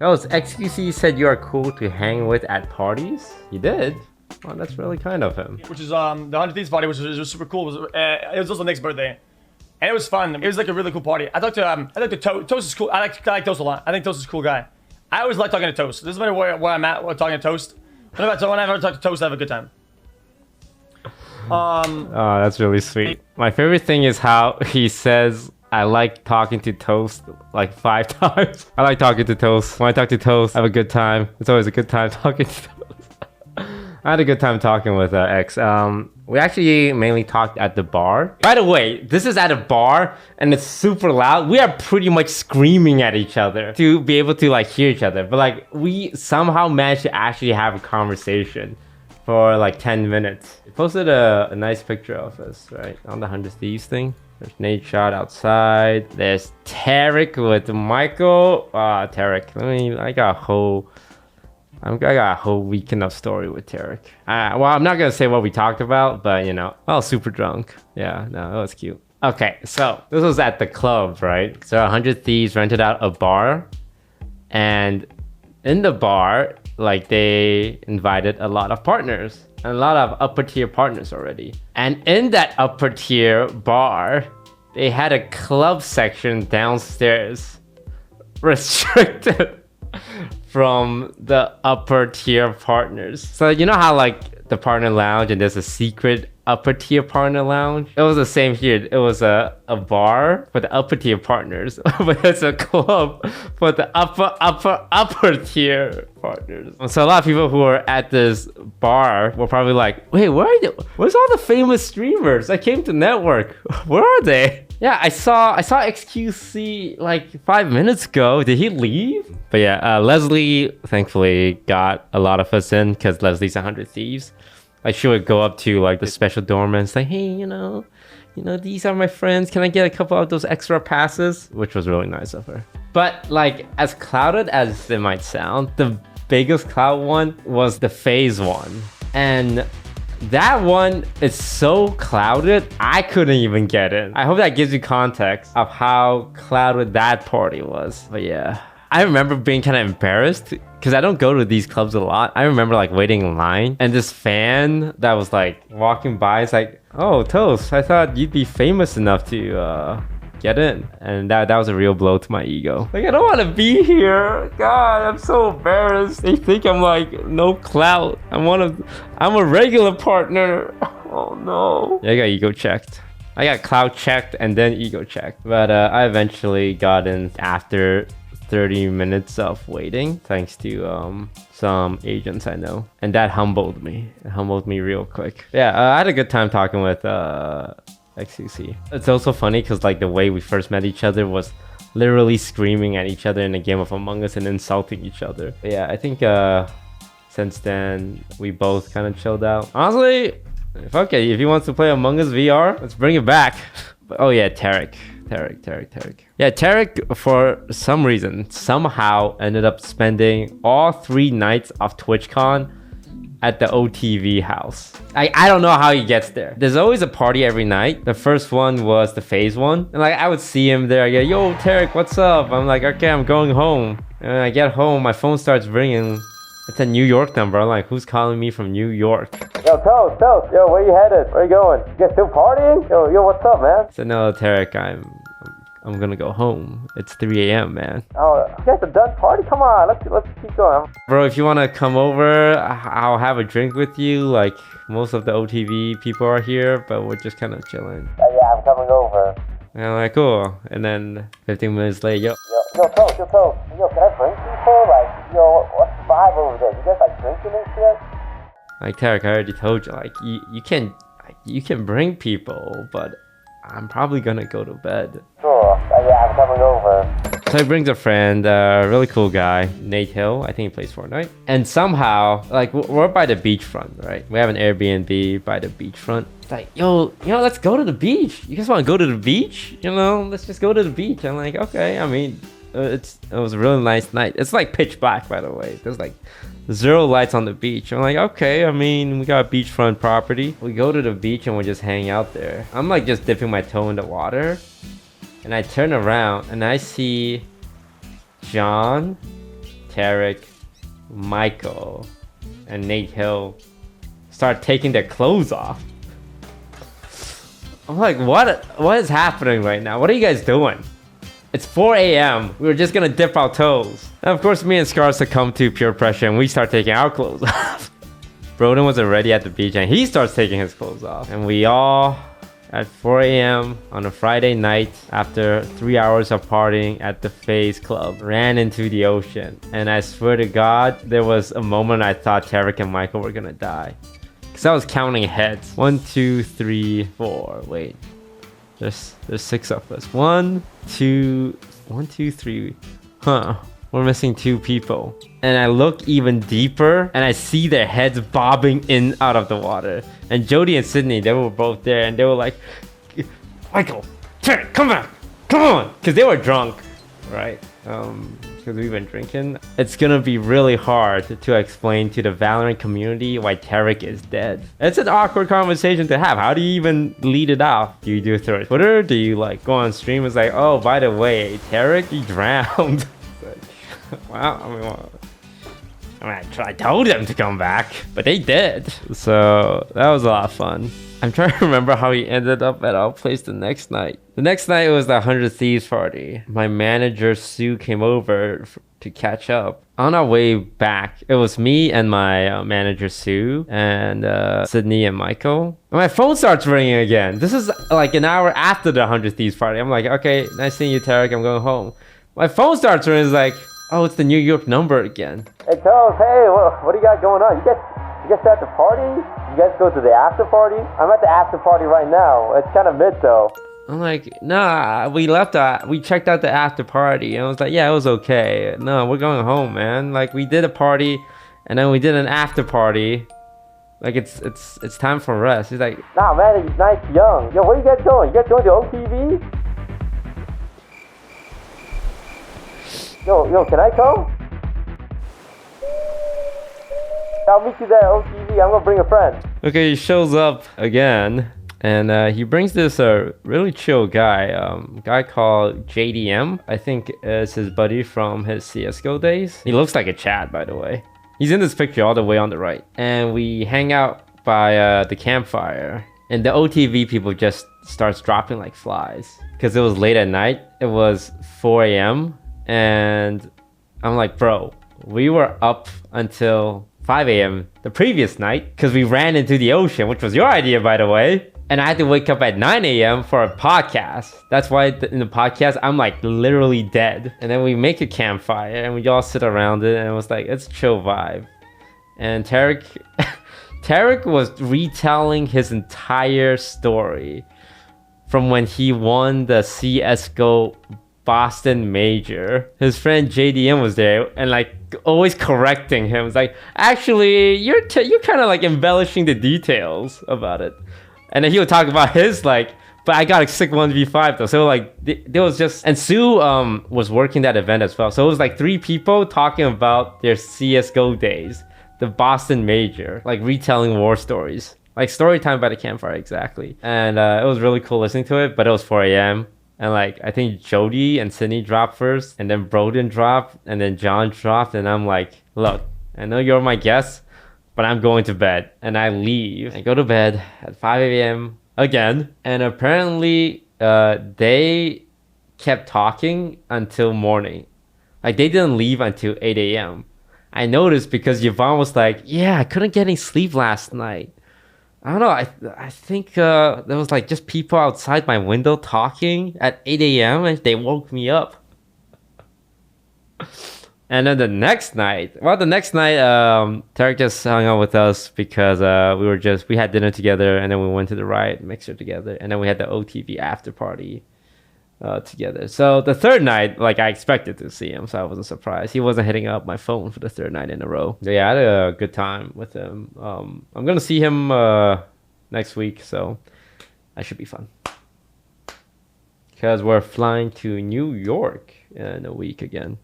Oh, XQC said you are cool to hang with at parties? He did? Well, that's really kind of him. Which is the 100 Thieves party, which was super cool. It was also Nick's birthday, and it was fun. It was like a really cool party. I talked to Toast. Toast is cool. I like Toast a lot. I think Toast is a cool guy. I always like talking to Toast. This is where I'm at when talking to Toast. Whenever I talk to Toast, I have a good time. Oh, that's really sweet. My favorite thing is how he says, I like talking to Toast like 5 times. I like talking to Toast. When I talk to Toast, I have a good time. It's always a good time talking to Toast. I had a good time talking with X. We actually mainly talked at the bar. By the way, this is at a bar and it's super loud. We are pretty much screaming at each other to be able to like hear each other. But like we somehow managed to actually have a conversation for like 10 minutes. We posted a nice picture of us, right? On the 100 Thieves thing. There's Nate shot outside. There's Tarik with Michael. Tarik. I got a whole weekend of story with Tarik. Well, I'm not gonna say what we talked about, but you know, I was super drunk. Yeah, no, it was cute. Okay, so this was at the club, right? So 100 Thieves rented out a bar, and in the bar, like they invited a lot of partners, and a lot of upper tier partners already. And in that upper tier bar, they had a club section downstairs, restricted from the upper tier partners. So you know how like the partner lounge and there's a secret upper tier partner lounge? It was the same here. It was a bar for the upper tier partners, but it's a club for the upper tier partners. So a lot of people who were at this bar were probably like, wait, where's all the famous streamers that came to network? Where are they? Yeah, I saw XQC like 5 minutes ago. Did he leave? But yeah, Leslie thankfully got a lot of us in because Leslie's 100 Thieves. Like she would go up to like the special doorman and say, hey, you know, these are my friends. Can I get a couple of those extra passes? Which was really nice of her. But like as clouded as it might sound, the biggest cloud one was the phase one. And that one is so clouded, I couldn't even get in. I hope that gives you context of how clouded that party was. But yeah, I remember being kind of embarrassed because I don't go to these clubs a lot. I remember like waiting in line and this fan that was like walking by is like, oh, Toast, I thought you'd be famous enough to get in. And that was a real blow to my ego. Like, I don't want to be here. God, I'm so embarrassed. They think I'm like no clout. I'm a regular partner. Oh no. Yeah, I got ego checked. I got clout checked and then ego checked. But I eventually got in after 30 minutes of waiting, thanks to some agents I know. And that humbled me. It humbled me real quick. Yeah, I had a good time talking with XCC. It's also funny because like the way we first met each other was literally screaming at each other in a game of Among Us and insulting each other. But yeah, I think since then we both kind of chilled out. Honestly, okay, if he wants to play Among Us VR, let's bring it back. But, oh yeah, Tarik. Yeah, Tarik for some reason somehow ended up spending all 3 nights of TwitchCon at the OTV house. I don't know how he gets there. There's always a party every night. The first one was the phase one. And like I would see him there. I go, yo, Tarik, what's up? I'm like, okay, I'm going home. And when I get home, my phone starts ringing. It's a New York number. I'm like, who's calling me from New York? Yo, Toast. Yo, where you headed? Where you going? You guys still partying? Yo, what's up, man? I said, no, Tarik, I'm gonna go home. It's 3 a.m., man. Oh, you guys are done party? Come on, let's keep going. Bro, if you wanna come over, I'll have a drink with you. Like, most of the OTV people are here, but we're just kind of chilling. Yeah, I'm coming over. And I'm like, cool. And then 15 minutes later, yo, Toast. Yo, can I bring people? Like, yo, what's the vibe over there? You guys like drinking and shit? Like, Tarik, I already told you, like, you can bring people, but I'm probably gonna go to bed. Sure. Yeah, I'm coming over. So he brings a friend, a really cool guy, Nate Hill. I think he plays Fortnite. And somehow, like, we're by the beachfront, right? We have an Airbnb by the beachfront. It's like, yo, let's go to the beach. You guys want to go to the beach? Let's just go to the beach. I'm like, okay. I mean, it was a really nice night. It's like pitch black, by the way. There's like 0 lights on the beach. I'm like, okay, I mean, we got a beachfront property. We go to the beach and we just hang out there. I'm like just dipping my toe in the water. And I turn around and I see John, Tarik, Michael, and Nate Hill start taking their clothes off. I'm like, what is happening right now? What are you guys doing? It's 4 a.m. We were just gonna dip our toes. And of course, me and Scar succumb to peer pressure and we start taking our clothes off. Broden was already at the beach and he starts taking his clothes off. And we all, at 4 a.m. on a Friday night, after 3 hours of partying at the FaZe Club, ran into the ocean. And I swear to God, there was a moment I thought Tarik and Michael were gonna die. Because I was counting heads. 1, 2, 3, 4. Wait. There's 6 of us. 1, 2, 3. Huh. We're missing 2 people. And I look even deeper and I see their heads bobbing in out of the water. And Jody and Sydney, they were both there and they were like, Michael, Tarik, come back. Come on. Because they were drunk, right? Because we've been drinking. It's gonna be really hard to explain to the Valorant community why Tarik is dead. It's an awkward conversation to have. How do you even lead it off? Do you do it through Twitter? Do you like go on stream? It's like, oh, by the way, Tarik, he drowned. Wow, I told them to come back, but they did. So that was a lot of fun. I'm trying to remember how he ended up at our place the next night. The next night was the 100 Thieves party. My manager Sue came over to catch up. On our way back, it was me and my manager Sue and Sydney and Michael. And my phone starts ringing again. This is like an hour after the 100 Thieves party. I'm like, okay, nice seeing you, Tarik. I'm going home. My phone starts ringing. It's like, oh, it's the New York number again. Hey, Charles, hey, what do you got going on? You guys at the party? You guys go to the after party? I'm at the after party right now. It's kind of mid though. I'm like, nah, we checked out the after party. And I was like, yeah, it was okay. No, we're going home, man. Like, we did a party and then we did an after party. Like, it's time for rest. He's like, nah, man, he's nice young. Yo, where you guys going? You guys going to OTV? Yo, can I come? I'll meet you there at OTV. I'm gonna bring a friend. Okay, he shows up again. And he brings this really chill guy called JDM. I think it's his buddy from his CSGO days. He looks like a Chad, by the way. He's in this picture all the way on the right. And we hang out by the campfire. And the OTV people just starts dropping like flies. Because it was late at night. It was 4 a.m. And I'm like, bro, we were up until 5 a.m. the previous night. Because we ran into the ocean, which was your idea, by the way. And I had to wake up at 9 a.m. for a podcast. That's why in the podcast, I'm like literally dead. And then we make a campfire and we all sit around it. And it was like, it's a chill vibe. And Tarik was retelling his entire story from when he won the CSGO Boston Major. His friend JDM was there and like always correcting him. It's like, actually, you're kind of like embellishing the details about it. And then he would talk about his like, but I got a sick 1v5 though. So like, there was just, and Sue was working that event as well. So it was like 3 people talking about their CSGO days, the Boston Major, like retelling war stories, like story time by the campfire, exactly. And it was really cool listening to it, but it was 4 a.m. And like, I think Jody and Sydney dropped first, and then Broden dropped, and then John dropped, and I'm like, look, I know you're my guest, but I'm going to bed. And I leave. I go to bed at 5 a.m. again. And apparently, they kept talking until morning. Like, they didn't leave until 8 a.m. I noticed because Yvonne was like, yeah, I couldn't get any sleep last night. I don't know. I think there was like just people outside my window talking at 8 a.m. and they woke me up. And then the next night, Tarik just hung out with us because we had dinner together, and then we went to the Riot Mixer together, and then we had the OTV after party together. So the third night, like, I expected to see him, so I wasn't surprised. He wasn't hitting up my phone for the third night in a row. So yeah, I had a good time with him. I'm gonna see him next week, so that should be fun. Because we're flying to New York in a week again.